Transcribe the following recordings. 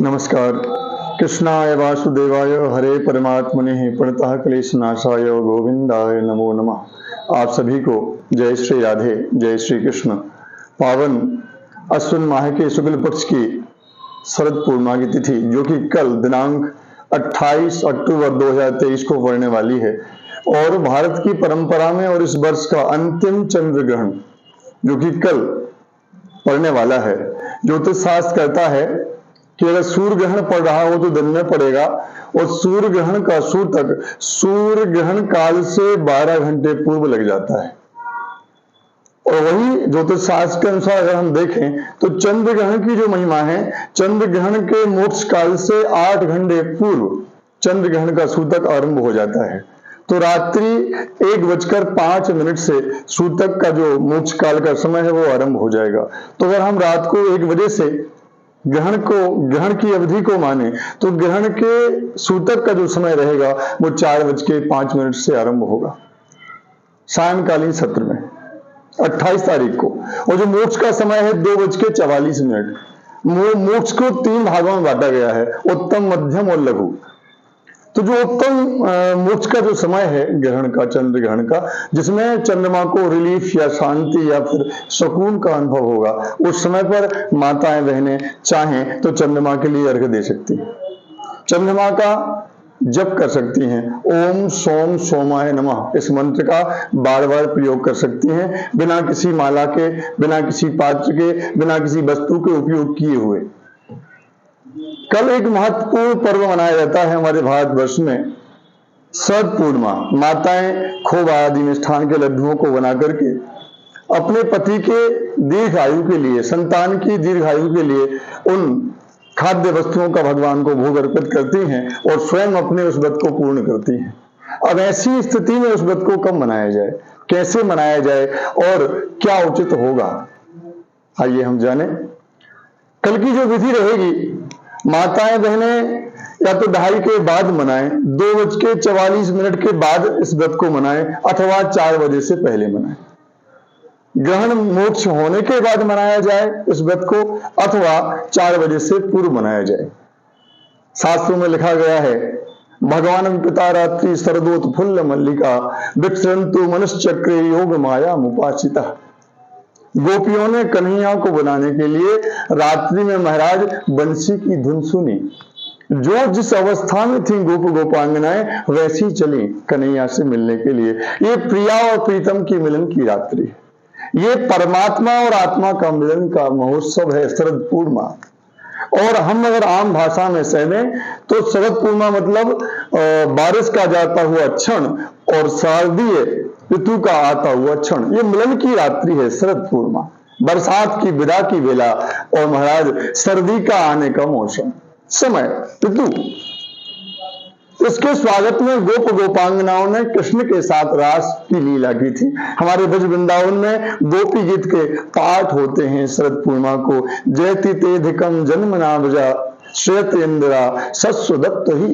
नमस्कार। कृष्णाय वासुदेवाय हरे परमात्मने प्रणतः क्लेशनाशाय गोविंदाय नमो नमः। आप सभी को जय श्री राधे, जय श्री कृष्ण। पावन अश्विन माह के शुक्ल पक्ष की शरद पूर्णिमा की तिथि जो कि कल दिनांक 28 अक्टूबर 2023 को पड़ने वाली है और भारत की परंपरा में और इस वर्ष का अंतिम चंद्र ग्रहण जो कि कल पड़ने वाला है। ज्योतिष शास्त्र कहता है कि अगर सूर्य ग्रहण पड़ रहा हो तो दिन में पड़ेगा और सूर्य ग्रहण का सूतक सूर्य ग्रहण काल से 12 घंटे पूर्व लग जाता है। और वही ज्योतिष शास्त्र के अनुसार अगर हम देखें तो चंद्र ग्रहण की जो महिमा है, चंद्र ग्रहण के मोक्ष काल से 8 घंटे पूर्व चंद्र ग्रहण का सूतक आरंभ हो जाता है। तो रात्रि 1:05 से सूतक का जो मोक्ष काल का समय है वो आरंभ हो जाएगा। तो अगर हम रात को 1 बजे से ग्रहण की अवधि को माने तो ग्रहण के सूतक का जो समय रहेगा वो 4:05 से आरंभ होगा सायंकालीन सत्र में 28 तारीख को। और जो मोक्ष का समय है 2:44। मोक्ष को 3 भागों में बांटा गया है, उत्तम, मध्यम और लघु। तो जो उत्तम मोक्ष का जो समय है ग्रहण का, चंद्र ग्रहण का, जिसमें चंद्रमा को रिलीफ या शांति या फिर सुकून का अनुभव होगा, उस समय पर माताएं बहनें चाहें तो चंद्रमा के लिए अर्घ्य दे सकती हैं, चंद्रमा का जप कर सकती हैं। ओम सोम सोमाय नमः इस मंत्र का बार बार प्रयोग कर सकती हैं, बिना किसी माला के, बिना किसी पात्र के, बिना किसी वस्तु के उपयोग किए हुए। कल एक महत्वपूर्ण पर्व मनाया जाता है हमारे भारतवर्ष में, शरद पूर्णिमा। माताएं खोवा आदि मिष्ठान के लड्डुओं को बना करके अपने पति के दीर्घायु के लिए, संतान की दीर्घायु के लिए उन खाद्य वस्तुओं का भगवान को भोग अर्पित करती हैं और स्वयं अपने उस व्रत को पूर्ण करती हैं। अब ऐसी स्थिति में उस व्रत को कब मनाया जाए, कैसे मनाया जाए और क्या उचित होगा, आइए हम जाने। कल की जो विधि रहेगी, माताएं बहनें या तो 2:30 के बाद मनाएं, 2:44 के बाद इस व्रत को मनाएं अथवा 4 बजे से पहले मनाएं। ग्रहण मोक्ष होने के बाद मनाया जाए इस व्रत को अथवा 4 बजे से पूर्व मनाया जाए। शास्त्रों में लिखा गया है, भगवान पिता रात्रि शरदोत्फुल्ल मल्लिका विक्षरन्तु मनुष्यचक्रे योग माया मुपासिता। गोपियों ने कन्हैया को बनाने के लिए रात्रि में महाराज बंसी की धुन सुनी। जो जिस अवस्था में थी गोप गोपांगनाएं वैसी चली कन्हैया से मिलने के लिए। ये प्रिया और प्रीतम की मिलन की रात्रि है, ये परमात्मा और आत्मा का मिलन का महोत्सव है शरद पूर्णिमा। और हम अगर आम भाषा में सहमें तो शरद पूर्णिमा मतलब बारिश का जाता हुआ क्षण और शारदीय ऋतु का आता हुआ क्षण, ये मिलन की रात्रि है शरद पूर्णिमा। बरसात की विदा की बेला और महाराज सर्दी का आने का मौसम, समय, ऋतु। इसके स्वागत में गोप गोपांगनाओं ने कृष्ण के साथ रास की लीला की थी। हमारे ब्रज वृंदावन में गोपी गीत के पाठ होते हैं शरद पूर्णिमा को। जयति तेधिकम जन्म नाभजा श्वेत इंद्रा सस्व दत्त ही।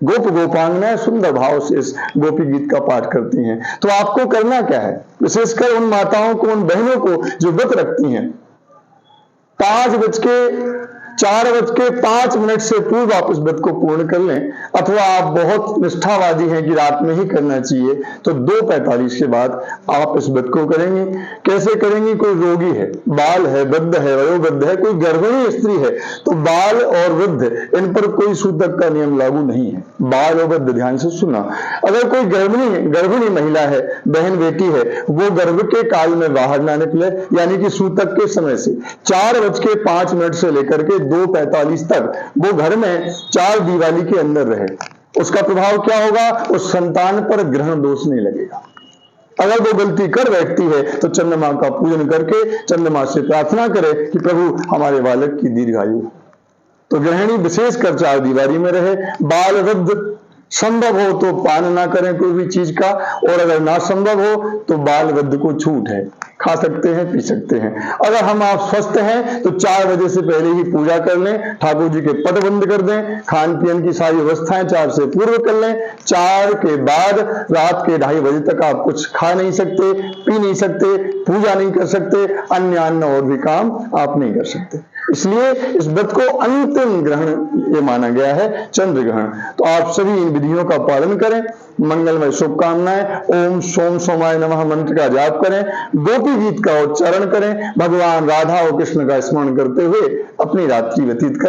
गोप गोपांगनाएं सुंदर भाव से इस गोपी गीत का पाठ करती हैं। तो आपको करना क्या है, विशेषकर उन माताओं को, उन बहनों को जो व्रत रखती हैं, 4:05 से पूर्व आप इस व्रत को पूर्ण कर लें। अथवा आप बहुत निष्ठावादी हैं कि रात में ही करना चाहिए तो 2:45 के बाद आप इस व्रत को करेंगे। कैसे करेंगे, कोई रोगी है, बाल है, वृद्ध है, वयोवृद्ध है, कोई गर्भिणी स्त्री है तो बाल और वृद्ध इन पर कोई सूतक का नियम लागू नहीं है। बाल और वृद्ध, ध्यान से सुनना। अगर कोई गर्भिणी महिला है, बहन बेटी है, वो गर्भ के काल में बाहर ना निकले, यानी कि सूतक के समय से 4:05 से लेकर के 2:45 तक वो घर में 4 दीवाली के अंदर रहे। उसका प्रभाव क्या होगा, उस संतान पर ग्रहण दोष नहीं लगेगा। अगर वो गलती कर बैठती है तो चंद्रमा का पूजन करके चंद्रमा से प्रार्थना करे कि प्रभु हमारे बालक की दीर्घायु। तो गृहिणी विशेषकर 4 दीवारी में रहे। बाल वृद्ध संभव हो तो पान ना करें कोई भी चीज का, और अगर ना संभव हो तो बाल वृद्ध को छूट है, खा सकते हैं, पी सकते हैं। अगर हम आप स्वस्थ हैं तो 4 बजे से पहले ही पूजा कर लें, ठाकुर जी के पट बंद कर दें, खान पीन की सारी व्यवस्थाएं 4 से पूर्व कर लें। 4 के बाद रात के 2:30 बजे तक आप कुछ खा नहीं सकते, पी नहीं सकते, पूजा नहीं कर सकते, अन्य और भी काम आप नहीं कर सकते। इसलिए इस व्रत को अंतिम ग्रहण ये माना गया है, चंद्र ग्रहण। तो आप सभी इन विधियों का पालन करें। मंगलमय शुभकामनाएं। ओम सोम सोमाय नमः मंत्र का जाप करें, गोपी गीत का उच्चारण करें, भगवान राधा और कृष्ण का स्मरण करते हुए अपनी रात्रि व्यतीत करें।